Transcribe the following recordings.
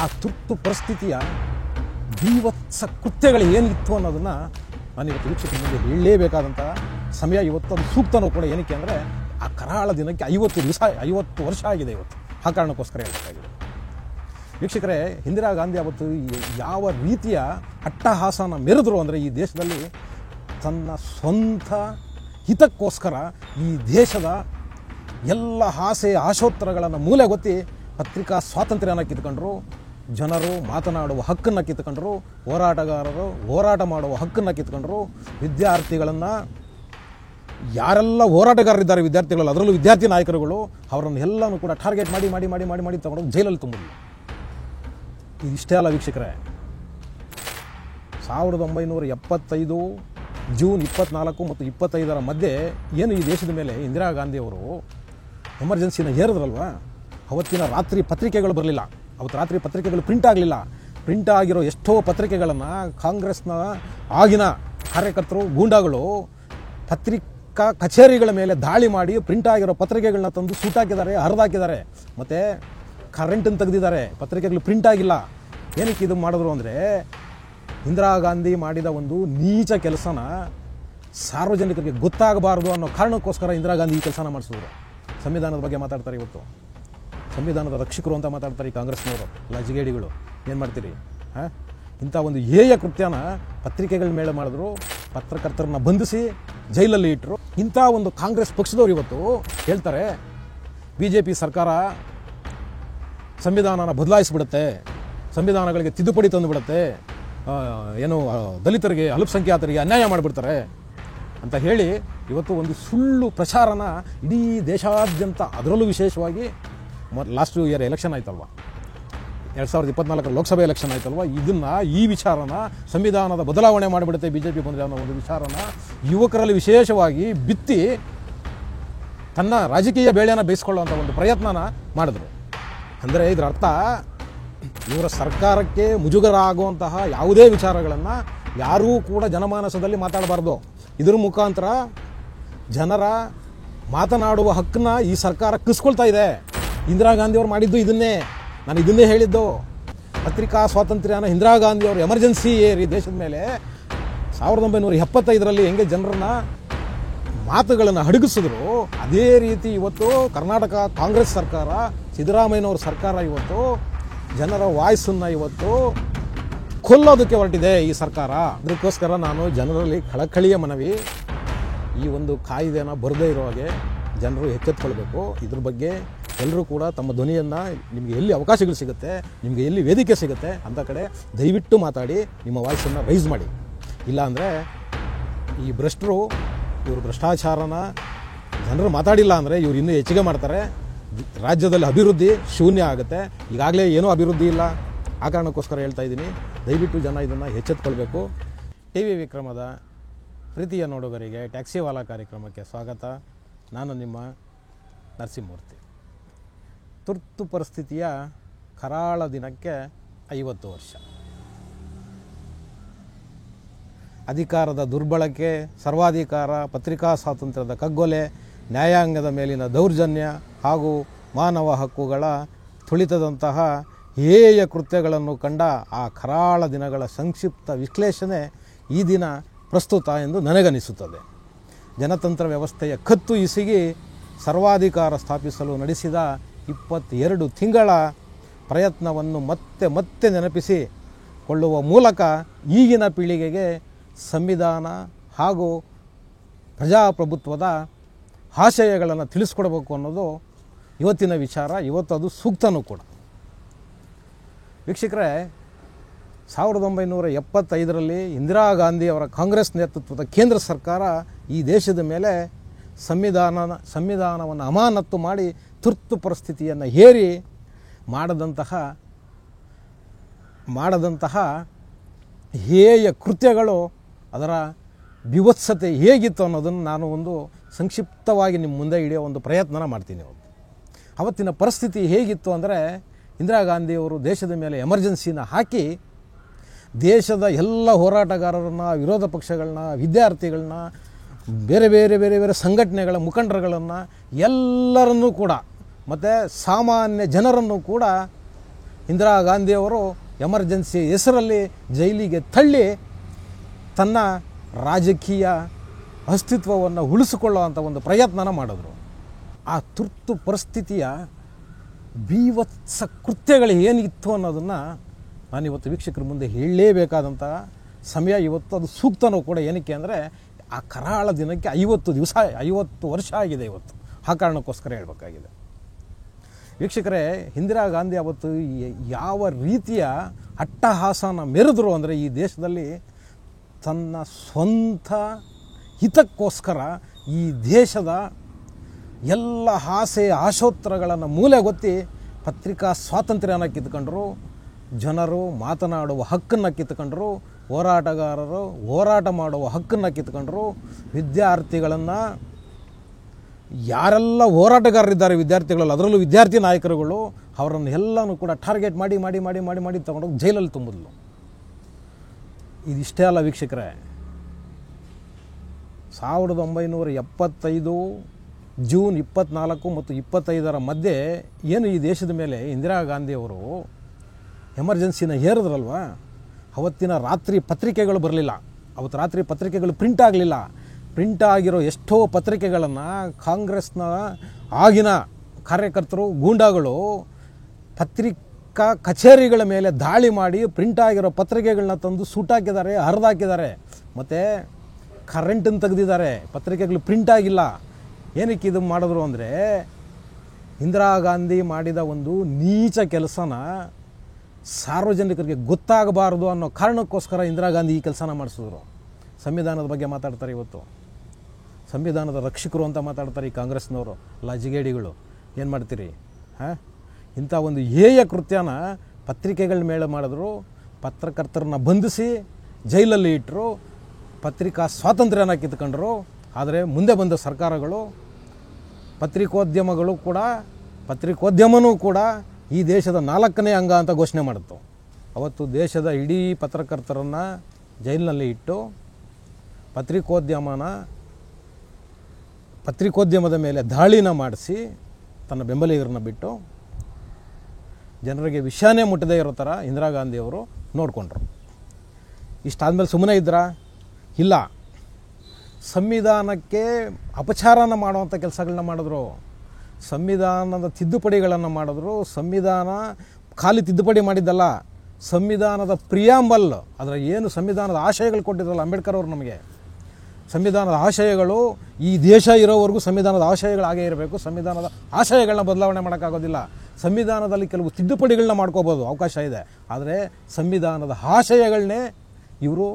ಆ ತುರ್ತು ಪರಿಸ್ಥಿತಿಯ ಬೀಭತ್ಸ ಕೃತ್ಯಗಳು ಏನಿತ್ತು ಅನ್ನೋದನ್ನು ನಾನಿವತ್ತು ವೀಕ್ಷಕರ ಮುಂದೆ ಹೇಳಲೇಬೇಕಾದಂಥ ಸಮಯ ಇವತ್ತು. ಅದು ಸೂಕ್ತನೂ ಕೂಡ. ಏನಕ್ಕೆ ಅಂದರೆ ಆ ಕರಾಳ ದಿನಕ್ಕೆ 50 ವರ್ಷ ಆಗಿದೆ ಇವತ್ತು. ಆ ಕಾರಣಕ್ಕೋಸ್ಕರ ಹೇಳಬೇಕಾಗಿದೆ. ವೀಕ್ಷಕರೇ, ಇಂದಿರಾ ಗಾಂಧಿ ಅವತ್ತು ಯಾವ ರೀತಿಯ ಅಟ್ಟಹಾಸನ ಮೆರೆದರು ಅಂದರೆ, ಈ ದೇಶದಲ್ಲಿ ತನ್ನ ಸ್ವಂತ ಹಿತಕ್ಕೋಸ್ಕರ ಈ ದೇಶದ ಎಲ್ಲ ಆಸೆ ಆಶೋತ್ತರಗಳನ್ನು ಮೂಲೆಗೊತ್ತಿ ಪತ್ರಿಕಾ ಸ್ವಾತಂತ್ರ್ಯನ ಕಿತ್ಕೊಂಡ್ರು, ಜನರು ಮಾತನಾಡುವ ಹಕ್ಕನ್ನು ಕಿತ್ಕೊಂಡ್ರು, ಹೋರಾಟಗಾರರು ಹೋರಾಟ ಮಾಡುವ ಹಕ್ಕನ್ನು ಕಿತ್ಕೊಂಡ್ರು, ವಿದ್ಯಾರ್ಥಿಗಳನ್ನು ಯಾರೆಲ್ಲ ಹೋರಾಟಗಾರರಿದ್ದಾರೆ ವಿದ್ಯಾರ್ಥಿಗಳು, ಅದರಲ್ಲೂ ವಿದ್ಯಾರ್ಥಿ ನಾಯಕರುಗಳು, ಅವರನ್ನು ಎಲ್ಲನೂ ಕೂಡ ಟಾರ್ಗೆಟ್ ಮಾಡಿ ಮಾಡಿ ಮಾಡಿ ಮಾಡಿ ಮಾಡಿ ತಗೊಂಡು ಜೈಲಲ್ಲಿ ತುಂಬಿದ್ರು. ಇದಿಷ್ಟೇ ಅಲ್ಲ ವೀಕ್ಷಕರೇ, 1975 ಜೂನ್ 24 ಮತ್ತು 25 ಮಧ್ಯೆ ಏನು ಈ ದೇಶದ ಮೇಲೆ ಇಂದಿರಾ ಗಾಂಧಿಯವರು ಎಮರ್ಜೆನ್ಸಿನ ಹೇರಿದ್ರಲ್ವ, ಅವತ್ತಿನ ರಾತ್ರಿ ಪತ್ರಿಕೆಗಳು ಬರಲಿಲ್ಲ. ಅವತ್ತು ರಾತ್ರಿ ಪತ್ರಿಕೆಗಳು ಪ್ರಿಂಟ್ ಆಗಲಿಲ್ಲ. ಪ್ರಿಂಟ್ ಆಗಿರೋ ಎಷ್ಟೋ ಪತ್ರಿಕೆಗಳನ್ನು ಕಾಂಗ್ರೆಸ್ನ ಆಗಿನ ಕಾರ್ಯಕರ್ತರು, ಗೂಂಡಾಗಳು ಪತ್ರಿಕಾ ಕಚೇರಿಗಳ ಮೇಲೆ ದಾಳಿ ಮಾಡಿ ಪ್ರಿಂಟ್ ಆಗಿರೋ ಪತ್ರಿಕೆಗಳನ್ನ ತಂದು ಸುಟ್ಟಾಕಿದ್ದಾರೆ, ಹರಿದಾಕಿದ್ದಾರೆ, ಮತ್ತು ಕರೆಂಟನ್ನು ತೆಗೆದಿದ್ದಾರೆ. ಪತ್ರಿಕೆಗಳು ಪ್ರಿಂಟ್ ಆಗಿಲ್ಲ. ಏನಕ್ಕೆ ಇದು ಮಾಡಿದ್ರು ಅಂದರೆ, ಇಂದಿರಾ ಗಾಂಧಿ ಮಾಡಿದ ಒಂದು ನೀಚ ಕೆಲಸನ ಸಾರ್ವಜನಿಕರಿಗೆ ಗೊತ್ತಾಗಬಾರ್ದು ಅನ್ನೋ ಕಾರಣಕ್ಕೋಸ್ಕರ ಇಂದಿರಾ ಗಾಂಧಿ ಈ ಕೆಲಸನ ಮಾಡಿಸಿದ್ರು. ಸಂವಿಧಾನದ ಬಗ್ಗೆ ಮಾತಾಡ್ತಾರೆ ಇವತ್ತು. ಸಂವಿಧಾನದ ರಕ್ಷಕರು ಅಂತ ಮಾತಾಡ್ತಾರೆ ಈ ಕಾಂಗ್ರೆಸ್ನವರು, ಲಜ್ಜಗೇಡಿಗಳು. ಏನು ಮಾಡ್ತೀರಿ? ಇಂಥ ಒಂದು ಹೇಯ ಕೃತ್ಯನ ಪತ್ರಿಕೆಗಳ ಮೇಲೆ ಮಾಡಿದ್ರು, ಪತ್ರಕರ್ತರನ್ನ ಬಂಧಿಸಿ ಜೈಲಲ್ಲಿ ಇಟ್ಟರು. ಇಂಥ ಒಂದು ಕಾಂಗ್ರೆಸ್ ಪಕ್ಷದವರು ಇವತ್ತು ಹೇಳ್ತಾರೆ, BJP ಸರ್ಕಾರ ಸಂವಿಧಾನನ ಬದಲಾಯಿಸಿಬಿಡುತ್ತೆ, ಸಂವಿಧಾನಗಳಿಗೆ ತಿದ್ದುಪಡಿ ತಂದುಬಿಡುತ್ತೆ, ಏನು ದಲಿತರಿಗೆ ಅಲ್ಪಸಂಖ್ಯಾತರಿಗೆ ಅನ್ಯಾಯ ಮಾಡಿಬಿಡ್ತಾರೆ ಅಂತ ಹೇಳಿ ಇವತ್ತು ಒಂದು ಸುಳ್ಳು ಪ್ರಚಾರನ ಇಡೀ ದೇಶಾದ್ಯಂತ, ಅದರಲ್ಲೂ ವಿಶೇಷವಾಗಿ ಲಾಸ್ಟ್ ಇಯರ್ ಎಲೆಕ್ಷನ್ ಆಯ್ತಲ್ವ, 2024 ಲೋಕಸಭೆ ಎಲೆಕ್ಷನ್ ಆಯ್ತಲ್ವ, ಈ ವಿಚಾರನ ಸಂವಿಧಾನದ ಬದಲಾವಣೆ ಮಾಡಿಬಿಡುತ್ತೆ BJP ಬಂದರೆ ಅನ್ನೋ ಒಂದು ವಿಚಾರನ ಯುವಕರಲ್ಲಿ ವಿಶೇಷವಾಗಿ ಬಿತ್ತಿ ತನ್ನ ರಾಜಕೀಯ ಬೇಳೆಯನ್ನು ಬೇಯಿಸ್ಕೊಳ್ಳುವಂಥ ಒಂದು ಪ್ರಯತ್ನನ ಮಾಡಿದ್ರು. ಅಂದರೆ ಇದರ ಅರ್ಥ, ಇವರ ಸರ್ಕಾರಕ್ಕೆ ಮುಜುಗರ ಆಗುವಂತಹ ಯಾವುದೇ ವಿಚಾರಗಳನ್ನು ಯಾರೂ ಕೂಡ ಜನಮಾನಸದಲ್ಲಿ ಮಾತಾಡಬಾರ್ದು. ಇದರ ಮುಖಾಂತರ ಜನರ ಮಾತನಾಡುವ ಹಕ್ಕನ್ನ ಈ ಸರ್ಕಾರ ಕಿಸ್ಕೊಳ್ತಾ ಇದೆ. ಇಂದಿರಾ ಗಾಂಧಿಯವರು ಮಾಡಿದ್ದು ಇದನ್ನೇ, ನಾನು ಇದನ್ನೇ ಹೇಳಿದ್ದು. ಪತ್ರಿಕಾ ಸ್ವಾತಂತ್ರ್ಯನ ಇಂದಿರಾ ಗಾಂಧಿಯವರು ಎಮರ್ಜೆನ್ಸಿ ಏರಿ ದೇಶದ ಮೇಲೆ 1975 ಹೆಂಗೆ ಜನರನ್ನ ಮಾತುಗಳನ್ನು ಅಡಗಿಸಿದ್ರು, ಅದೇ ರೀತಿ ಇವತ್ತು ಕರ್ನಾಟಕ ಕಾಂಗ್ರೆಸ್ ಸರ್ಕಾರ, ಸಿದ್ದರಾಮಯ್ಯನವ್ರ ಸರ್ಕಾರ ಇವತ್ತು ಜನರ ವಾಯ್ಸನ್ನು ಇವತ್ತು ಕೊಲ್ಲೋದಕ್ಕೆ ಹೊರಟಿದೆ ಈ ಸರ್ಕಾರ. ಅದಕ್ಕೋಸ್ಕರ ನಾನು ಜನರಲ್ಲಿ ಕಳಕಳಿಯ ಮನವಿ, ಈ ಒಂದು ಕಾಯ್ದೆನ ಬರದೇ ಇರೋ ಹಾಗೆ ಜನರು ಎಚ್ಚೆತ್ತುಕೊಳ್ಬೇಕು. ಇದ್ರ ಬಗ್ಗೆ ಎಲ್ಲರೂ ಕೂಡ ತಮ್ಮ ಧ್ವನಿಯನ್ನು, ನಿಮಗೆ ಎಲ್ಲಿ ಅವಕಾಶಗಳು ಸಿಗುತ್ತೆ, ನಿಮಗೆ ಎಲ್ಲಿ ವೇದಿಕೆ ಸಿಗುತ್ತೆ ಅಂಥ ಕಡೆ ದಯವಿಟ್ಟು ಮಾತಾಡಿ, ನಿಮ್ಮ ವಾಯ್ಸನ್ನು ರೈಸ್ ಮಾಡಿ. ಇಲ್ಲಾಂದರೆ ಈ ಭ್ರಷ್ಟರು, ಇವರು ಭ್ರಷ್ಟಾಚಾರನ ಜನರು ಮಾತಾಡಿಲ್ಲ ಅಂದರೆ ಇವರು ಇನ್ನೂ ಹೆಚ್ಚಿಗೆ ಮಾಡ್ತಾರೆ. ರಾಜ್ಯದಲ್ಲಿ ಅಭಿವೃದ್ಧಿ ಶೂನ್ಯ ಆಗುತ್ತೆ. ಈಗಾಗಲೇ ಏನೂ ಅಭಿವೃದ್ಧಿ ಇಲ್ಲ. ಆ ಕಾರಣಕ್ಕೋಸ್ಕರ ಹೇಳ್ತಾ ಇದ್ದೀನಿ, ದಯವಿಟ್ಟು ಜನ ಇದನ್ನು ಎಚ್ಚೆತ್ತುಕೊಳ್ಬೇಕು. TV ವಿಕ್ರಮದ ಪ್ರೀತಿಯ ನೋಡುಗರಿಗೆ ಟ್ಯಾಕ್ಸಿವಾಲಾ ಕಾರ್ಯಕ್ರಮಕ್ಕೆ ಸ್ವಾಗತ. ನಾನು ನಿಮ್ಮ ನರಸಿಂಹಮೂರ್ತಿ. ತುರ್ತು ಪರಿಸ್ಥಿತಿಯ ಕರಾಳ ದಿನಕ್ಕೆ 50 ವರ್ಷ. ಅಧಿಕಾರದ ದುರ್ಬಳಕೆ, ಸರ್ವಾಧಿಕಾರ, ಪತ್ರಿಕಾ ಸ್ವಾತಂತ್ರ್ಯದ ಕಗ್ಗೊಲೆ, ನ್ಯಾಯಾಂಗದ ಮೇಲಿನ ದೌರ್ಜನ್ಯ ಹಾಗೂ ಮಾನವ ಹಕ್ಕುಗಳ ತುಳಿತದಂತಹ ಹೇಯ ಕೃತ್ಯಗಳನ್ನು ಕಂಡ ಆ ಕರಾಳ ದಿನಗಳ ಸಂಕ್ಷಿಪ್ತ ವಿಶ್ಲೇಷಣೆ ಈ ದಿನ ಪ್ರಸ್ತುತ ಎಂದು ನನಗನಿಸುತ್ತದೆ. ಜನತಂತ್ರ ವ್ಯವಸ್ಥೆಯ ಕತ್ತು ಇಸಿಗಿ ಸರ್ವಾಧಿಕಾರ ಸ್ಥಾಪಿಸಲು ನಡೆಸಿದ 22 ತಿಂಗಳ ಪ್ರಯತ್ನವನ್ನು ಮತ್ತೆ ಮತ್ತೆ ನೆನಪಿಸಿಕೊಳ್ಳುವ ಮೂಲಕ ಈಗಿನ ಪೀಳಿಗೆಗೆ ಸಂವಿಧಾನ ಹಾಗೂ ಪ್ರಜಾಪ್ರಭುತ್ವದ ಆಶಯಗಳನ್ನು ತಿಳಿಸ್ಕೊಡ್ಬೇಕು ಅನ್ನೋದು ಇವತ್ತಿನ ವಿಚಾರ. ಇವತ್ತು ಅದು ಸೂಕ್ತನೂ ಕೂಡ. ವೀಕ್ಷಕರೇ, 1975 ಇಂದಿರಾ ಗಾಂಧಿ ಅವರ ಕಾಂಗ್ರೆಸ್ ನೇತೃತ್ವದ ಕೇಂದ್ರ ಸರ್ಕಾರ ಈ ದೇಶದ ಮೇಲೆ ಸಂವಿಧಾನವನ್ನು ಅಮಾನತ್ತು ಮಾಡಿ ತುರ್ತು ಪರಿಸ್ಥಿತಿಯನ್ನು ಹೇರಿ ಮಾಡದಂತಹ ಹೇಯ ಕೃತ್ಯಗಳು, ಅದರ ವಿವತ್ಸತೆ ಹೇಗಿತ್ತು ಅನ್ನೋದನ್ನು ನಾನು ಒಂದು ಸಂಕ್ಷಿಪ್ತವಾಗಿ ನಿಮ್ಮ ಮುಂದೆ ಇಡಿಯೋ ಒಂದು ಪ್ರಯತ್ನ ಮಾಡ್ತೀನಿ. ಅವತ್ತಿನ ಪರಿಸ್ಥಿತಿ ಹೇಗಿತ್ತು ಅಂದರೆ, ಇಂದಿರಾ ಗಾಂಧಿಯವರು ದೇಶದ ಮೇಲೆ ಎಮರ್ಜೆನ್ಸಿನ ಹಾಕಿ ದೇಶದ ಎಲ್ಲ ಹೋರಾಟಗಾರರನ್ನು, ವಿರೋಧ ಪಕ್ಷಗಳನ್ನ, ವಿದ್ಯಾರ್ಥಿಗಳನ್ನ, ಬೇರೆ ಬೇರೆ ಬೇರೆ ಬೇರೆ ಸಂಘಟನೆಗಳ ಮುಖಂಡರುಗಳನ್ನು ಎಲ್ಲರನ್ನೂ ಕೂಡ, ಮತ್ತು ಸಾಮಾನ್ಯ ಜನರನ್ನು ಕೂಡ ಇಂದಿರಾ ಗಾಂಧಿಯವರು ಎಮರ್ಜೆನ್ಸಿ ಹೆಸರಲ್ಲಿ ಜೈಲಿಗೆ ತಳ್ಳಿ ತನ್ನ ರಾಜಕೀಯ ಅಸ್ತಿತ್ವವನ್ನು ಉಳಿಸಿಕೊಳ್ಳುವಂಥ ಒಂದು ಪ್ರಯತ್ನನ ಮಾಡಿದ್ರು. ಆ ತುರ್ತು ಪರಿಸ್ಥಿತಿಯ ಬೀಭತ್ಸ ಕೃತ್ಯಗಳು ಏನಿತ್ತು ಅನ್ನೋದನ್ನು ನಾನಿವತ್ತು ವೀಕ್ಷಕರ ಮುಂದೆ ಹೇಳಲೇಬೇಕಾದಂಥ ಸಮಯ ಇವತ್ತು. ಅದು ಸೂಕ್ತನೂ ಕೂಡ. ಏನಕ್ಕೆ ಅಂದರೆ ಆ ಕರಾಳ ದಿನಕ್ಕೆ 50 ವರ್ಷ ಆಗಿದೆ ಇವತ್ತು. ಆ ಕಾರಣಕ್ಕೋಸ್ಕರ ಹೇಳಬೇಕಾಗಿದೆ. ವೀಕ್ಷಕರೇ, ಇಂದಿರಾ ಗಾಂಧಿ ಅವತ್ತು ಯಾವ ರೀತಿಯ ಅಟ್ಟಹಾಸನ ಮೆರೆದರು ಅಂದರೆ, ಈ ದೇಶದಲ್ಲಿ ತನ್ನ ಸ್ವಂತ ಹಿತಕ್ಕೋಸ್ಕರ ಈ ದೇಶದ ಎಲ್ಲ ಆಸೆ ಆಶೋತ್ತರಗಳನ್ನು ಮೂಲೆಗೊತ್ತಿ ಪತ್ರಿಕಾ ಸ್ವಾತಂತ್ರ್ಯನ ಕಿತ್ಕೊಂಡ್ರು, ಜನರು ಮಾತನಾಡುವ ಹಕ್ಕನ್ನು ಕಿತ್ಕೊಂಡ್ರು, ಹೋರಾಟಗಾರರು ಹೋರಾಟ ಮಾಡುವ ಹಕ್ಕನ್ನು ಕಿತ್ಕೊಂಡ್ರು, ವಿದ್ಯಾರ್ಥಿಗಳನ್ನು ಯಾರೆಲ್ಲ ಹೋರಾಟಗಾರರಿದ್ದಾರೆ ವಿದ್ಯಾರ್ಥಿಗಳಲ್ಲಿ, ಅದರಲ್ಲೂ ವಿದ್ಯಾರ್ಥಿ ನಾಯಕರುಗಳು, ಅವರನ್ನು ಎಲ್ಲನೂ ಕೂಡ ಟಾರ್ಗೆಟ್ ಮಾಡಿ ಮಾಡಿ ಮಾಡಿ ಮಾಡಿ ಮಾಡಿ ತಗೊಂಡೋಗಿ ಜೈಲಲ್ಲಿ ತುಂಬಿದ್ಲು. ಇದಿಷ್ಟೇ ಅಲ್ಲ ವೀಕ್ಷಕರೇ, 1975 ಜೂನ್ 24 ಮತ್ತು 25 ಮಧ್ಯೆ ಏನು ಈ ದೇಶದ ಮೇಲೆ ಇಂದಿರಾ ಗಾಂಧಿಯವರು ಎಮರ್ಜೆನ್ಸಿನ ಹೇರಿದ್ರಲ್ವ, ಅವತ್ತಿನ ರಾತ್ರಿ ಪತ್ರಿಕೆಗಳು ಬರಲಿಲ್ಲ. ಅವತ್ತು ರಾತ್ರಿ ಪತ್ರಿಕೆಗಳು ಪ್ರಿಂಟ್ ಆಗಲಿಲ್ಲ. ಪ್ರಿಂಟ್ ಆಗಿರೋ ಎಷ್ಟೋ ಪತ್ರಿಕೆಗಳನ್ನು ಕಾಂಗ್ರೆಸ್ನ ಆಗಿನ ಕಾರ್ಯಕರ್ತರು, ಗೂಂಡಾಗಳು ಪತ್ರಿಕಾ ಕಚೇರಿಗಳ ಮೇಲೆ ದಾಳಿ ಮಾಡಿ ಪ್ರಿಂಟ್ ಆಗಿರೋ ಪತ್ರಿಕೆಗಳನ್ನ ತಂದು ಸುಟ್ಟಾಕಿದ್ದಾರೆ, ಹರಿದಾಕಿದ್ದಾರೆ, ಮತ್ತು ಕರೆಂಟನ್ನು ತೆಗೆದಿದ್ದಾರೆ. ಪತ್ರಿಕೆಗಳು ಪ್ರಿಂಟ್ ಆಗಿಲ್ಲ. ಏನಕ್ಕೆ ಇದು ಮಾಡಿದ್ರು ಅಂದರೆ, ಇಂದಿರಾ ಗಾಂಧಿ ಮಾಡಿದ ಒಂದು ನೀಚ ಕೆಲಸನ ಸಾರ್ವಜನಿಕರಿಗೆ ಗೊತ್ತಾಗಬಾರ್ದು ಅನ್ನೋ ಕಾರಣಕ್ಕೋಸ್ಕರ ಇಂದಿರಾ ಗಾಂಧಿ ಈ ಕೆಲಸನ ಮಾಡಿಸಿದ್ರು. ಸಂವಿಧಾನದ ಬಗ್ಗೆ ಮಾತಾಡ್ತಾರೆ ಇವತ್ತು. ಸಂವಿಧಾನದ ರಕ್ಷಕರು ಅಂತ ಮಾತಾಡ್ತಾರೆ ಈ ಕಾಂಗ್ರೆಸ್ನವರು, ಲಜ್ಜಿಗೇಡಿಗಳು. ಏನು ಮಾಡ್ತೀರಿ? ಇಂಥ ಒಂದು ಹೇಯ ಕೃತ್ಯನ ಪತ್ರಿಕೆಗಳ ಮೇಲೆ ಮಾಡಿದ್ರು. ಪತ್ರಕರ್ತರನ್ನ ಬಂಧಿಸಿ ಜೈಲಲ್ಲಿ ಇಟ್ಟರು. ಪತ್ರಿಕಾ ಸ್ವಾತಂತ್ರ್ಯನ ಕಿತ್ಕೊಂಡ್ರು. ಆದರೆ ಮುಂದೆ ಬಂದ ಸರ್ಕಾರಗಳು ಪತ್ರಿಕೋದ್ಯಮನೂ ಕೂಡ ಈ ದೇಶದ 4ನೇ ಅಂಗ ಅಂತ ಘೋಷಣೆ ಮಾಡಿತ್ತು. ಅವತ್ತು ದೇಶದ ಇಡೀ ಪತ್ರಕರ್ತರನ್ನು ಜೈಲಿನಲ್ಲಿ ಇಟ್ಟು ಪತ್ರಿಕೋದ್ಯಮದ ಮೇಲೆ ದಾಳಿನ ಮಾಡಿಸಿ ತನ್ನ ಬೆಂಬಲಿಗರನ್ನ ಬಿಟ್ಟು ಜನರಿಗೆ ವಿಷಯನೇ ಮುಟ್ಟದೇ ಇರೋ ಥರ ಇಂದಿರಾ ಗಾಂಧಿಯವರು ನೋಡಿಕೊಂಡ್ರು. ಇಷ್ಟಾದಮೇಲೆ ಸುಮ್ಮನೆ ಇದ್ರಾ? ಇಲ್ಲ. ಸಂವಿಧಾನಕ್ಕೆ ಅಪಚಾರನ ಮಾಡುವಂಥ ಕೆಲಸಗಳನ್ನ ಮಾಡಿದ್ರು. ಸಂವಿಧಾನದ ತಿದ್ದುಪಡಿಗಳನ್ನು ಮಾಡಿದ್ರು. ಸಂವಿಧಾನ ಖಾಲಿ ತಿದ್ದುಪಡಿ ಮಾಡಿದ್ದಲ್ಲ, ಸಂವಿಧಾನದ ಪ್ರಿಯಾಂಬಲ್, ಅದರ ಏನು ಸಂವಿಧಾನದ ಆಶಯಗಳು ಕೊಟ್ಟಿದ್ರಲ್ಲ ಅಂಬೇಡ್ಕರ್ ಅವರು ನಮಗೆ, ಸಂವಿಧಾನದ ಆಶಯಗಳು ಈ ದೇಶ ಇರೋವರೆಗೂ ಸಂವಿಧಾನದ ಆಶಯಗಳು ಹಾಗೇ ಇರಬೇಕು. ಸಂವಿಧಾನದ ಆಶಯಗಳನ್ನ ಬದಲಾವಣೆ ಮಾಡೋಕ್ಕಾಗೋದಿಲ್ಲ. ಸಂವಿಧಾನದಲ್ಲಿ ಕೆಲವು ತಿದ್ದುಪಡಿಗಳನ್ನ ಮಾಡ್ಕೋಬೋದು, ಅವಕಾಶ ಇದೆ. ಆದರೆ ಸಂವಿಧಾನದ ಆಶಯಗಳನ್ನೇ ಇವರು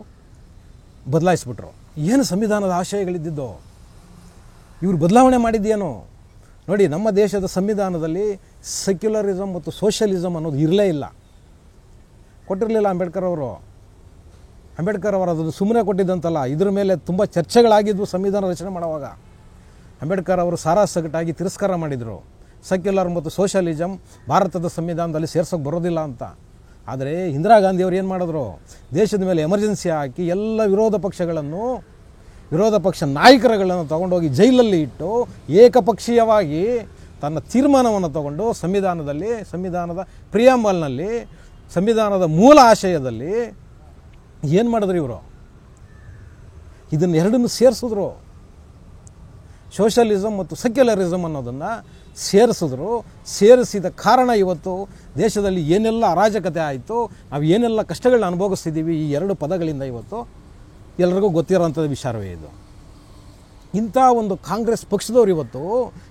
ಬದಲಾಯಿಸ್ಬಿಟ್ರು. ಏನು ಸಂವಿಧಾನದ ಆಶಯಗಳಿದ್ದಿದ್ದು ಇವರು ಬದಲಾವಣೆ ಮಾಡಿದ್ದೇನು ನೋಡಿ. ನಮ್ಮ ದೇಶದ ಸಂವಿಧಾನದಲ್ಲಿ ಸೆಕ್ಯುಲರಿಸಮ್ ಮತ್ತು ಸೋಷಿಯಲಿಸಮ್ ಅನ್ನೋದು ಇರಲೇ ಇಲ್ಲ, ಕೊಟ್ಟಿರಲಿಲ್ಲ ಅಂಬೇಡ್ಕರ್ ಅವರು. ಅಂಬೇಡ್ಕರ್ ಅವರು ಅದನ್ನು ಸುಮ್ಮನೆ ಕೊಟ್ಟಿದ್ದಂತಲ್ಲ, ಇದ್ರ ಮೇಲೆ ತುಂಬ ಚರ್ಚೆಗಳಾಗಿದ್ವು ಸಂವಿಧಾನ ರಚನೆ ಮಾಡುವಾಗ. ಅಂಬೇಡ್ಕರ್ ಅವರು ಸಾರಾಸಗಟಾಗಿ ತಿರಸ್ಕಾರ ಮಾಡಿದರು. ಸೆಕ್ಯುಲರ್ ಮತ್ತು ಸೋಷಿಯಲಿಸಮ್ ಭಾರತದ ಸಂವಿಧಾನದಲ್ಲಿ ಸೇರ್ಸೋಕೆ ಬರೋದಿಲ್ಲ ಅಂತ. ಆದರೆ ಇಂದಿರಾ ಗಾಂಧಿಯವರು ಏನು ಮಾಡಿದ್ರು, ದೇಶದ ಮೇಲೆ ಎಮರ್ಜೆನ್ಸಿ ಹಾಕಿ ಎಲ್ಲ ವಿರೋಧ ಪಕ್ಷ ನಾಯಕರುಗಳನ್ನು ತಗೊಂಡೋಗಿ ಜೈಲಲ್ಲಿ ಇಟ್ಟು ಏಕಪಕ್ಷೀಯವಾಗಿ ತನ್ನ ತೀರ್ಮಾನವನ್ನು ತಗೊಂಡು ಸಂವಿಧಾನದ ಪ್ರಿಯಾಂಬಲ್ನಲ್ಲಿ, ಸಂವಿಧಾನದ ಮೂಲ ಆಶಯದಲ್ಲಿ ಏನು ಮಾಡಿದ್ರು ಇವರು, ಇದನ್ನೆರಡನ್ನು ಸೇರಿಸಿದ್ರು. ಸೋಷಿಯಲಿಸಮ್ ಮತ್ತು ಸೆಕ್ಯುಲರಿಸಮ್ ಅನ್ನೋದನ್ನು ಸೇರಿಸಿದ ಕಾರಣ ಇವತ್ತು ದೇಶದಲ್ಲಿ ಏನೆಲ್ಲ ಅರಾಜಕತೆ ಆಯಿತು, ನಾವು ಏನೆಲ್ಲ ಕಷ್ಟಗಳನ್ನ ಅನುಭವಿಸ್ತಿದ್ದೀವಿ, ಈ 2 ಪದಗಳಿಂದ ಇವತ್ತು ಎಲ್ಲರಿಗೂ ಗೊತ್ತಿರೋಂಥ ವಿಚಾರವೇ ಇದು. ಇಂಥ ಒಂದು ಕಾಂಗ್ರೆಸ್ ಪಕ್ಷದವ್ರು ಇವತ್ತು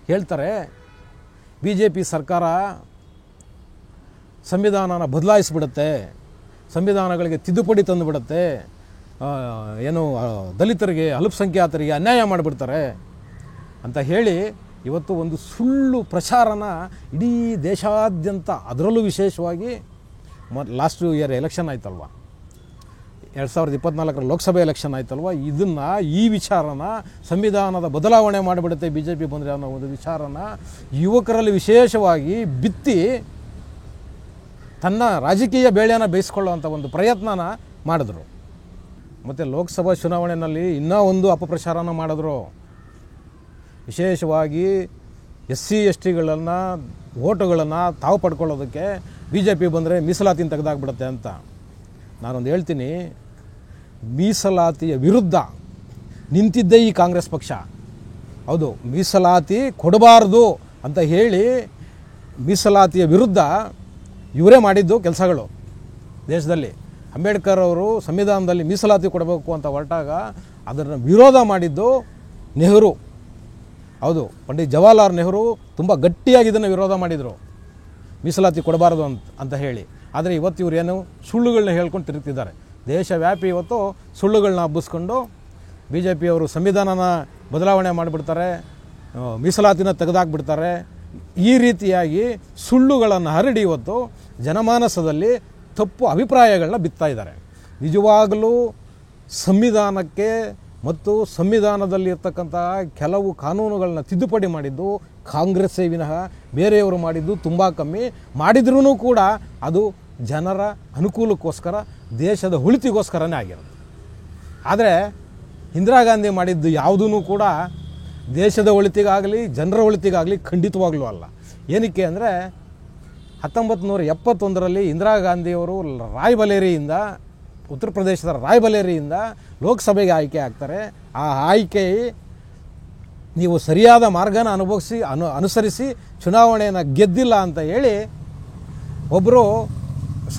ಹೇಳ್ತಾರೆ, BJP ಸರ್ಕಾರ ಸಂವಿಧಾನನ ಬದಲಾಯಿಸಿಬಿಡುತ್ತೆ, ಸಂವಿಧಾನಗಳಿಗೆ ತಿದ್ದುಪಡಿ ತಂದುಬಿಡುತ್ತೆ, ಏನು ದಲಿತರಿಗೆ ಅಲ್ಪಸಂಖ್ಯಾತರಿಗೆ ಅನ್ಯಾಯ ಮಾಡಿಬಿಡ್ತಾರೆ ಅಂತ ಹೇಳಿ ಇವತ್ತು ಒಂದು ಸುಳ್ಳು ಪ್ರಚಾರನ ಇಡೀ ದೇಶಾದ್ಯಂತ, ಅದರಲ್ಲೂ ವಿಶೇಷವಾಗಿ ಲಾಸ್ಟ್ ಇಯರ್ ಎಲೆಕ್ಷನ್ ಆಯ್ತಲ್ವ, 2024 ಲೋಕಸಭೆ ಎಲೆಕ್ಷನ್ ಆಯ್ತಲ್ವ, ಈ ವಿಚಾರನ ಸಂವಿಧಾನದ ಬದಲಾವಣೆ ಮಾಡಿಬಿಡುತ್ತೆ BJP ಬಂದರೆ ಅನ್ನೋ ಒಂದು ವಿಚಾರನ ಯುವಕರಲ್ಲಿ ವಿಶೇಷವಾಗಿ ಬಿತ್ತಿ ತನ್ನ ರಾಜಕೀಯ ಬೇಳೆಯನ್ನು ಬೇಯಿಸ್ಕೊಳ್ಳುವಂಥ ಒಂದು ಪ್ರಯತ್ನನ ಮಾಡಿದ್ರು. ಮತ್ತು ಲೋಕಸಭಾ ಚುನಾವಣೆಯಲ್ಲಿ ಇನ್ನೂ ಒಂದು ಅಪಪ್ರಚಾರನ ಮಾಡಿದ್ರು. ವಿಶೇಷವಾಗಿ SC STಗಳನ್ನು ಓಟುಗಳನ್ನು ತಾವು ಪಡ್ಕೊಳ್ಳೋದಕ್ಕೆ ಬಿ ಜೆ ಪಿ ಬಂದರೆ ಮೀಸಲಾತಿನ ತೆಗೆದಾಕ್ಬಿಡುತ್ತೆ ಅಂತ. ನಾನೊಂದು ಹೇಳ್ತೀನಿ, ಮೀಸಲಾತಿಯ ವಿರುದ್ಧ ನಿಂತಿದ್ದೇ ಈ ಕಾಂಗ್ರೆಸ್ ಪಕ್ಷ. ಹೌದು, ಮೀಸಲಾತಿ ಕೊಡಬಾರ್ದು ಅಂತ ಹೇಳಿ ಮೀಸಲಾತಿಯ ವಿರುದ್ಧ ಇವರೇ ಮಾಡಿದ್ದು ಕೆಲಸಗಳು ದೇಶದಲ್ಲಿ. ಅಂಬೇಡ್ಕರ್ ಅವರು ಸಂವಿಧಾನದಲ್ಲಿ ಮೀಸಲಾತಿ ಕೊಡಬೇಕು ಅಂತ ಹೊರಟಾಗ ಅದನ್ನು ವಿರೋಧ ಮಾಡಿದ್ದು ನೆಹರು. ಹೌದು, ಪಂಡಿತ್ ಜವಾಹರ್ಲಾಲ್ ನೆಹರು ತುಂಬ ಗಟ್ಟಿಯಾಗಿ ಇದನ್ನು ವಿರೋಧ ಮಾಡಿದರು, ಮೀಸಲಾತಿ ಕೊಡಬಾರ್ದು ಅಂತ ಹೇಳಿ. ಆದರೆ ಇವತ್ತು ಇವರು ಏನು ಸುಳ್ಳುಗಳನ್ನ ಹೇಳ್ಕೊಂಡು ತಿರುಗ್ತಿದ್ದಾರೆ. ದೇಶವ್ಯಾಪಿ ಇವತ್ತು ಸುಳ್ಳುಗಳನ್ನ ಹಬ್ಬಿಸ್ಕೊಂಡು ಬಿ ಜೆ ಪಿಯವರು ಸಂವಿಧಾನನ ಬದಲಾವಣೆ ಮಾಡಿಬಿಡ್ತಾರೆ, ಮೀಸಲಾತಿನ ತೆಗೆದಾಕ್ಬಿಡ್ತಾರೆ. ಈ ರೀತಿಯಾಗಿ ಸುಳ್ಳುಗಳನ್ನು ಹರಡಿ ಇವತ್ತು ಜನಮಾನಸದಲ್ಲಿ ತಪ್ಪು ಅಭಿಪ್ರಾಯಗಳನ್ನ ಬಿತ್ತಾ ಇದ್ದಾರೆ. ನಿಜವಾಗಲೂ ಸಂವಿಧಾನಕ್ಕೆ ಮತ್ತು ಸಂವಿಧಾನದಲ್ಲಿ ಇರ್ತಕ್ಕಂಥ ಕೆಲವು ಕಾನೂನುಗಳನ್ನ ತಿದ್ದುಪಡಿ ಮಾಡಿದ್ದು ಕಾಂಗ್ರೆಸ್ಸೇ ವಿನಃ ಬೇರೆಯವರು ಮಾಡಿದ್ದು ತುಂಬ ಕಮ್ಮಿ. ಮಾಡಿದ್ರೂ ಕೂಡ ಅದು ಜನರ ಅನುಕೂಲಕ್ಕೋಸ್ಕರ, ದೇಶದ ಉಳಿತಿಗೋಸ್ಕರನೇ ಆಗಿರೋದು. ಆದರೆ ಇಂದಿರಾ ಗಾಂಧಿ ಮಾಡಿದ್ದು ಯಾವುದೂ ಕೂಡ ದೇಶದ ಒಳಿತಿಗಾಗಲಿ ಜನರ ಒಳಿತಿಗಾಗಲಿ ಖಂಡಿತವಾಗ್ಲೂ ಅಲ್ಲ. ಏನಕ್ಕೆ ಅಂದರೆ 1971ರಲ್ಲಿ ಇಂದಿರಾ ಗಾಂಧಿಯವರು ರಾಯ್ಬರೇಲಿಯಿಂದ, ಉತ್ತರ ಪ್ರದೇಶದ ರಾಯ್ಬರೇಲಿಯಿಂದ ಲೋಕಸಭೆಗೆ ಆಯ್ಕೆ ಆಗ್ತಾರೆ. ಆ ಆಯ್ಕೆ ನೀವು ಸರಿಯಾದ ಮಾರ್ಗನ ಅನುಸರಿಸಿ ಚುನಾವಣೆಯನ್ನು ಗೆದ್ದಿಲ್ಲ ಅಂತ ಹೇಳಿ ಒಬ್ಬರು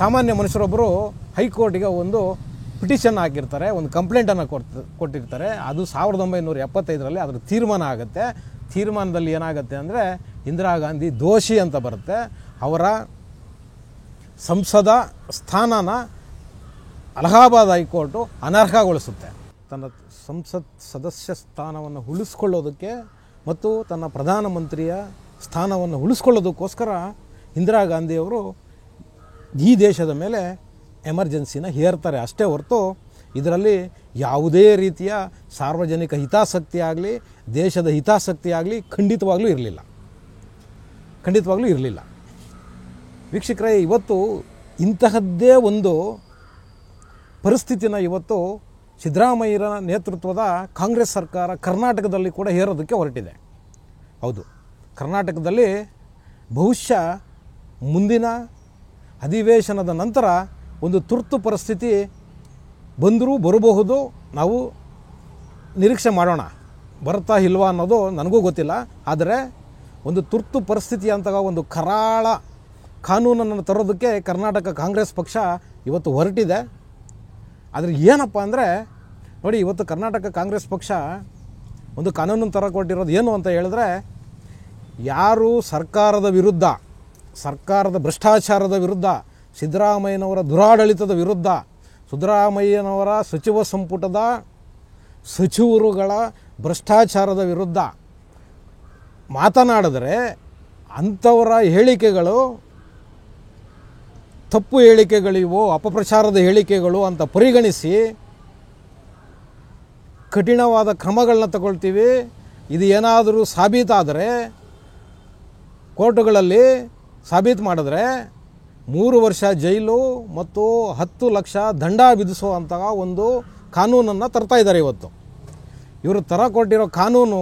ಸಾಮಾನ್ಯ ಮನುಷ್ಯರೊಬ್ಬರು ಹೈಕೋರ್ಟಿಗೆ ಒಂದು ಪಿಟಿಷನ್ ಹಾಕಿರ್ತಾರೆ, ಒಂದು ಕಂಪ್ಲೇಂಟನ್ನು ಕೊಟ್ಟಿರ್ತಾರೆ. ಅದು 1975ರಲ್ಲಿ ಅದರ ತೀರ್ಮಾನ ಆಗುತ್ತೆ. ತೀರ್ಮಾನದಲ್ಲಿ ಏನಾಗುತ್ತೆ ಅಂದರೆ ಇಂದಿರಾ ಗಾಂಧಿ ದೋಷಿ ಅಂತ ಬರುತ್ತೆ. ಅವರ ಸಂಸದ ಸ್ಥಾನನ ಅಲಹಾಬಾದ್ ಹೈಕೋರ್ಟು ಅನರ್ಹಗೊಳಿಸುತ್ತೆ. ತನ್ನ ಸಂಸತ್ ಸದಸ್ಯ ಸ್ಥಾನವನ್ನು ಉಳಿಸ್ಕೊಳ್ಳೋದಕ್ಕೆ ಮತ್ತು ತನ್ನ ಪ್ರಧಾನಮಂತ್ರಿಯ ಸ್ಥಾನವನ್ನು ಉಳಿಸ್ಕೊಳ್ಳೋದಕ್ಕೋಸ್ಕರ ಇಂದಿರಾ ಗಾಂಧಿಯವರು ಈ ದೇಶದ ಮೇಲೆ ಎಮರ್ಜೆನ್ಸಿನ ಹೇರ್ತಾರೆ. ಅಷ್ಟೇ ಹೊರತು ಇದರಲ್ಲಿ ಯಾವುದೇ ರೀತಿಯ ಸಾರ್ವಜನಿಕ ಹಿತಾಸಕ್ತಿ ಆಗಲಿ, ದೇಶದ ಹಿತಾಸಕ್ತಿ ಆಗಲಿ ಖಂಡಿತವಾಗ್ಲೂ ಇರಲಿಲ್ಲ. ವೀಕ್ಷಕರೇ, ಇವತ್ತು ಇಂತಹದ್ದೇ ಒಂದು ಪರಿಸ್ಥಿತಿನ ಇವತ್ತು ಸಿದ್ದರಾಮಯ್ಯರ ನೇತೃತ್ವದ ಕಾಂಗ್ರೆಸ್ ಸರ್ಕಾರ ಕರ್ನಾಟಕದಲ್ಲಿ ಕೂಡ ಹೇರೋದಕ್ಕೆ ಹೊರಟಿದೆ. ಹೌದು, ಕರ್ನಾಟಕದಲ್ಲಿ ಬಹುಶಃ ಮುಂದಿನ ಅಧಿವೇಶನದ ನಂತರ ಒಂದು ತುರ್ತು ಪರಿಸ್ಥಿತಿ ಬರಬಹುದು. ನಾವು ನಿರೀಕ್ಷೆ ಮಾಡೋಣ. ಬರುತ್ತಾ ಇಲ್ವಾ ಅನ್ನೋದು ನನಗೂ ಗೊತ್ತಿಲ್ಲ. ಆದರೆ ಒಂದು ತುರ್ತು ಪರಿಸ್ಥಿತಿ ಅಂತ ಒಂದು ಕರಾಳ ಕಾನೂನನ್ನು ತರೋದಕ್ಕೆ ಕರ್ನಾಟಕ ಕಾಂಗ್ರೆಸ್ ಪಕ್ಷ ಇವತ್ತು ಹೊರಟಿದೆ. ಆದರೆ ಏನಪ್ಪ ಅಂದರೆ ನೋಡಿ, ಇವತ್ತು ಕರ್ನಾಟಕ ಕಾಂಗ್ರೆಸ್ ಪಕ್ಷ ಒಂದು ಕಾನೂನನ್ನು ತರಕೊಟ್ಟಿರೋದು ಏನು ಅಂತ ಹೇಳಿದ್ರೆ, ಯಾರು ಸರ್ಕಾರದ ವಿರುದ್ಧ, ಸರ್ಕಾರದ ಭ್ರಷ್ಟಾಚಾರದ ವಿರುದ್ಧ, ಸಿದ್ದರಾಮಯ್ಯನವರ ದುರಾಡಳಿತದ ವಿರುದ್ಧ, ಸಿದ್ದರಾಮಯ್ಯನವರ ಸಚಿವ ಸಂಪುಟದ ಸಚಿವರುಗಳ ಭ್ರಷ್ಟಾಚಾರದ ವಿರುದ್ಧ ಮಾತನಾಡಿದರೆ ಅಂಥವರ ಹೇಳಿಕೆಗಳು ತಪ್ಪು ಹೇಳಿಕೆಗಳಿವೋ, ಅಪಪ್ರಚಾರದ ಹೇಳಿಕೆಗಳು ಅಂತ ಪರಿಗಣಿಸಿ ಕಠಿಣವಾದ ಕ್ರಮಗಳನ್ನ ತಗೊಳ್ತೀವಿ. ಇದು ಏನಾದರೂ ಸಾಬೀತಾದರೆ, ಕೋರ್ಟುಗಳಲ್ಲಿ ಸಾಬೀತು ಮಾಡಿದ್ರೆ 3 ವರ್ಷ ಜೈಲು ಮತ್ತು 10 ಲಕ್ಷ ದಂಡ ವಿಧಿಸುವಂತಹ ಒಂದು ಕಾನೂನನ್ನು ತರ್ತಾ ಇದ್ದಾರೆ. ಇವತ್ತು ಇವರು ಕೊಟ್ಟಿರೋ ಕಾನೂನು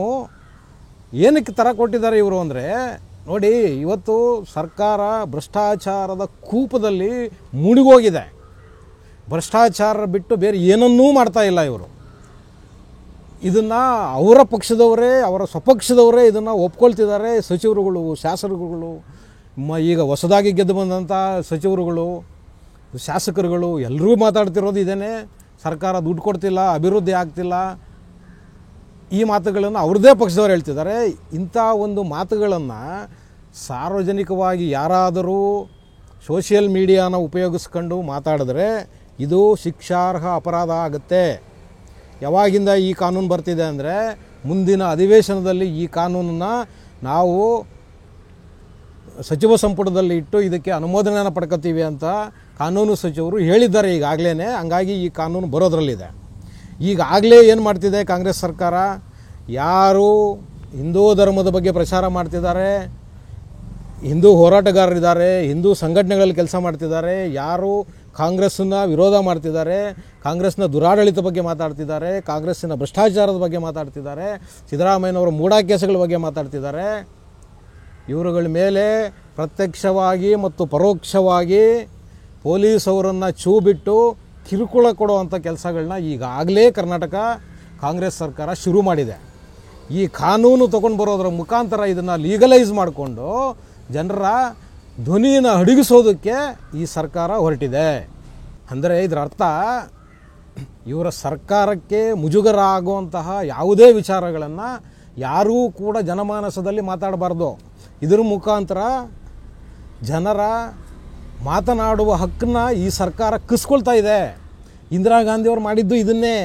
ಏನಕ್ಕೆ ಕೊಟ್ಟಿದ್ದಾರೆ ಇವರು ಅಂದರೆ, ನೋಡಿ, ಇವತ್ತು ಸರ್ಕಾರ ಭ್ರಷ್ಟಾಚಾರದ ಕೂಪದಲ್ಲಿ ಮುಳುಗೋಗಿದೆ. ಭ್ರಷ್ಟಾಚಾರ ಬಿಟ್ಟು ಬೇರೆ ಏನನ್ನೂ ಮಾಡ್ತಾ ಇಲ್ಲ ಇವರು. ಇದನ್ನು ಅವರ ಪಕ್ಷದವರೇ, ಅವರ ಸ್ವಪಕ್ಷದವರೇ ಇದನ್ನು ಒಪ್ಕೊಳ್ತಿದ್ದಾರೆ. ಸಚಿವರುಗಳು, ಶಾಸಕರುಗಳು, ಈಗ ಹೊಸದಾಗಿ ಗೆದ್ದು ಬಂದಂಥ ಸಚಿವರುಗಳು, ಶಾಸಕರುಗಳು ಎಲ್ಲರೂ ಮಾತಾಡ್ತಿರೋದು ಇದೇನೆ. ಸರ್ಕಾರ ದುಡ್ಡು ಕೊಡ್ತಿಲ್ಲ, ಅಭಿವೃದ್ಧಿ ಆಗ್ತಿಲ್ಲ, ಈ ಮಾತುಗಳನ್ನು ಅವ್ರದ್ದೇ ಪಕ್ಷದವರು ಹೇಳ್ತಿದ್ದಾರೆ. ಇಂಥ ಒಂದು ಮಾತುಗಳನ್ನು ಸಾರ್ವಜನಿಕವಾಗಿ ಯಾರಾದರೂ ಸೋಷಿಯಲ್ ಮೀಡಿಯಾನ ಉಪಯೋಗಿಸ್ಕೊಂಡು ಮಾತಾಡಿದ್ರೆ ಇದು ಶಿಕ್ಷಾರ್ಹ ಅಪರಾಧ ಆಗುತ್ತೆ. ಯಾವಾಗಿಂದ ಈ ಕಾನೂನು ಬರ್ತಿದೆ ಅಂದರೆ, ಮುಂದಿನ ಅಧಿವೇಶನದಲ್ಲಿ ಈ ಕಾನೂನನ್ನು ನಾವು ಸಚಿವ ಸಂಪುಟದಲ್ಲಿ ಇಟ್ಟು ಇದಕ್ಕೆ ಅನುಮೋದನೆಯನ್ನು ಪಡ್ಕೊತೀವಿ ಅಂತ ಕಾನೂನು ಸಚಿವರು ಹೇಳಿದ್ದಾರೆ ಈಗಾಗಲೇ. ಹಂಗಾಗಿ ಈ ಕಾನೂನು ಬರೋದ್ರಲ್ಲಿದೆ. ಈಗಾಗಲೇ ಏನು ಮಾಡ್ತಿದೆ ಕಾಂಗ್ರೆಸ್ ಸರ್ಕಾರ, ಯಾರು ಹಿಂದೂ ಧರ್ಮದ ಬಗ್ಗೆ ಪ್ರಚಾರ ಮಾಡ್ತಿದ್ದಾರೆ, ಹಿಂದೂ ಹೋರಾಟಗಾರರಿದ್ದಾರೆ, ಹಿಂದೂ ಸಂಘಟನೆಗಳಲ್ಲಿ ಕೆಲಸ ಮಾಡ್ತಿದ್ದಾರೆ, ಯಾರು ಕಾಂಗ್ರೆಸ್ಸನ್ನು ವಿರೋಧ ಮಾಡ್ತಿದ್ದಾರೆ, ಕಾಂಗ್ರೆಸ್ನ ದುರಾಡಳಿತ ಬಗ್ಗೆ ಮಾತಾಡ್ತಿದ್ದಾರೆ, ಕಾಂಗ್ರೆಸ್ಸಿನ ಭ್ರಷ್ಟಾಚಾರದ ಬಗ್ಗೆ ಮಾತಾಡ್ತಿದ್ದಾರೆ, ಸಿದ್ದರಾಮಯ್ಯನವರ ಮೂಢ ಕೇಸುಗಳ ಬಗ್ಗೆ ಮಾತಾಡ್ತಿದ್ದಾರೆ, ಇವರುಗಳ ಮೇಲೆ ಪ್ರತ್ಯಕ್ಷವಾಗಿ ಮತ್ತು ಪರೋಕ್ಷವಾಗಿ ಪೊಲೀಸವರನ್ನು ಛೂ ಬಿಟ್ಟು ಕಿರುಕುಳ ಕೊಡುವಂಥ ಕೆಲಸಗಳನ್ನ ಈಗಾಗಲೇ ಕರ್ನಾಟಕ ಕಾಂಗ್ರೆಸ್ ಸರ್ಕಾರ ಶುರು ಮಾಡಿದೆ. ಈ ಕಾನೂನು ತೊಗೊಂಡು ಬರೋದ್ರ ಮುಖಾಂತರ ಇದನ್ನು ಲೀಗಲೈಸ್ ಮಾಡಿಕೊಂಡು ಜನರ ಧ್ವನಿಯನ್ನು ಅಡಗಿಸೋದಕ್ಕೆ ಈ ಸರ್ಕಾರ ಹೊರಟಿದೆ. ಅಂದರೆ ಇದರ ಅರ್ಥ ಇವರ ಸರ್ಕಾರಕ್ಕೆ ಮುಜುಗರ ಆಗುವಂತಹ ಯಾವುದೇ ವಿಚಾರಗಳನ್ನು ಯಾರೂ ಕೂಡ ಜನಮಾನಸದಲ್ಲಿ ಮಾತಾಡಬಾರ್ದು. ಇದರ ಮುಖಾಂತರ ಜನರ ಮಾತನಾಡುವ ಹಕ್ಕನ್ನು ಈ ಸರ್ಕಾರ ಕಸ್ಕೊಳ್ತಾ ಇದೆ. ಇಂದಿರಾ ಗಾಂಧಿಯವರು ಮಾಡಿದ್ದು ಇದನ್ನೇ,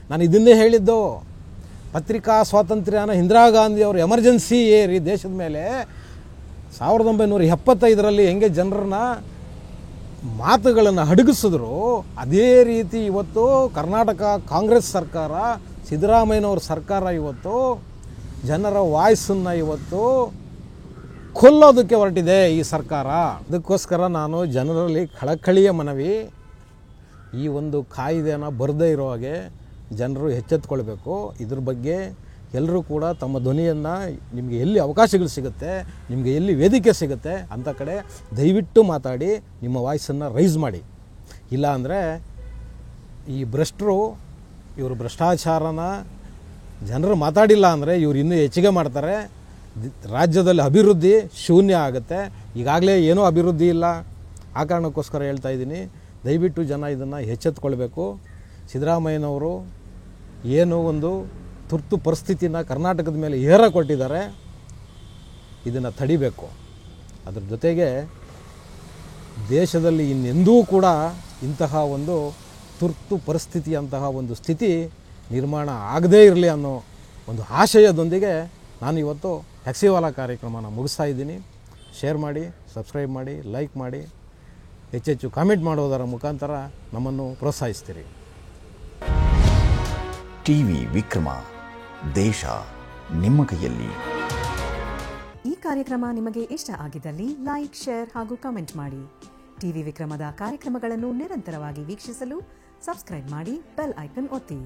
ನಾನು ಇದನ್ನೇ ಹೇಳಿದ್ದು. ಪತ್ರಿಕಾ ಸ್ವಾತಂತ್ರ್ಯನ ಇಂದಿರಾ ಗಾಂಧಿಯವರು ಎಮರ್ಜೆನ್ಸಿ ಏರಿ ದೇಶದ ಮೇಲೆ 1975ರಲ್ಲಿ ಹೆಂಗೆ ಜನರನ್ನ ಮಾತುಗಳನ್ನು ಅಡಗಿಸಿದ್ರು, ಅದೇ ರೀತಿ ಇವತ್ತು ಕರ್ನಾಟಕ ಕಾಂಗ್ರೆಸ್ ಸರ್ಕಾರ, ಸಿದ್ದರಾಮಯ್ಯನವ್ರ ಸರ್ಕಾರ ಇವತ್ತು ಜನರ ವಾಯ್ಸನ್ನು ಇವತ್ತು ಕೊಲ್ಲೋದಕ್ಕೆ ಹೊರಟಿದೆ ಈ ಸರ್ಕಾರ. ಅದಕ್ಕೋಸ್ಕರ ನಾನು ಜನರಲ್ಲಿ ಕಳಕಳಿಯ ಮನವಿ, ಈ ಒಂದು ಕಾಯ್ದೆನ ಬರದೇ ಇರೋ ಹಾಗೆ ಜನರು ಎಚ್ಚೆತ್ತುಕೊಳ್ಬೇಕು. ಇದ್ರ ಬಗ್ಗೆ ಎಲ್ಲರೂ ಕೂಡ ತಮ್ಮ ಧ್ವನಿಯನ್ನು, ನಿಮಗೆ ಎಲ್ಲಿ ಅವಕಾಶಗಳು ಸಿಗುತ್ತೆ, ನಿಮಗೆ ಎಲ್ಲಿ ವೇದಿಕೆ ಸಿಗುತ್ತೆ ಅಂಥ ಕಡೆ ದಯವಿಟ್ಟು ಮಾತಾಡಿ, ನಿಮ್ಮ ವಾಯ್ಸನ್ನು ರೈಸ್ ಮಾಡಿ. ಇಲ್ಲ ಅಂದರೆ ಈ ಭ್ರಷ್ಟರು, ಇವರು ಭ್ರಷ್ಟಾಚಾರನ ಜನರು ಮಾತಾಡಿಲ್ಲ ಅಂದರೆ ಇವರು ಇನ್ನೂ ಹೆಚ್ಚಿಗೆ ಮಾಡ್ತಾರೆ. ರಾಜ್ಯದಲ್ಲಿ ಅಭಿವೃದ್ಧಿ ಶೂನ್ಯ ಆಗುತ್ತೆ. ಈಗಾಗಲೇ ಏನೂ ಅಭಿವೃದ್ಧಿ ಇಲ್ಲ. ಆ ಕಾರಣಕ್ಕೋಸ್ಕರ ಹೇಳ್ತಾ ಇದ್ದೀನಿ, ದಯವಿಟ್ಟು ಜನ ಇದನ್ನು ಎಚ್ಚೆತ್ತುಕೊಳ್ಬೇಕು. ಸಿದ್ದರಾಮಯ್ಯನವರು ಏನು ಒಂದು ತುರ್ತು ಪರಿಸ್ಥಿತಿನ ಕರ್ನಾಟಕದ ಮೇಲೆ ಕೊಟ್ಟಿದ್ದಾರೆ, ಇದನ್ನು ತಡಿಬೇಕು. ಅದರ ಜೊತೆಗೆ ದೇಶದಲ್ಲಿ ಇನ್ನೆಂದೂ ಕೂಡ ಇಂತಹ ಒಂದು ತುರ್ತು ಪರಿಸ್ಥಿತಿಯಂತಹ ಒಂದು ಸ್ಥಿತಿ ನಿರ್ಮಾಣ ಆಗದೇ ಇರಲಿ ಅನ್ನೋ ಒಂದು ಆಶಯದೊಂದಿಗೆ ನಾನು ಇವತ್ತು ಟ್ಯಾಕ್ಸಿವಾಲಾ ಕಾರ್ಯಕ್ರಮನ ಮುಗಿಸ್ತಾ ಇದ್ದೀನಿ. ಶೇರ್ ಮಾಡಿ, ಸಬ್ಸ್ಕ್ರೈಬ್ ಮಾಡಿ, ಲೈಕ್ ಮಾಡಿ, ಹೆಚ್ಚೆಚ್ಚು ಕಾಮೆಂಟ್ ಮಾಡೋದರ ಮುಖಾಂತರ ನಮ್ಮನ್ನು ಪ್ರೋತ್ಸಾಹಿಸ್ತೀರಿ. ಟಿವಿ ವಿಕ್ರಮ, ದೇಶ ನಿಮ್ಮ ಕೈಯಲ್ಲಿ. ಈ ಕಾರ್ಯಕ್ರಮ ನಿಮಗೆ ಇಷ್ಟ ಆಗಿದ್ದಲ್ಲಿ ಲೈಕ್, ಶೇರ್ ಹಾಗೂ ಕಮೆಂಟ್ ಮಾಡಿ. ಟಿವಿ ವಿಕ್ರಮದ ಕಾರ್ಯಕ್ರಮಗಳನ್ನು ನಿರಂತರವಾಗಿ ವೀಕ್ಷಿಸಲು ಸಬ್ಸ್ಕ್ರೈಬ್ ಮಾಡಿ, ಬೆಲ್ ಐಕನ್ ಒತ್ತಿ.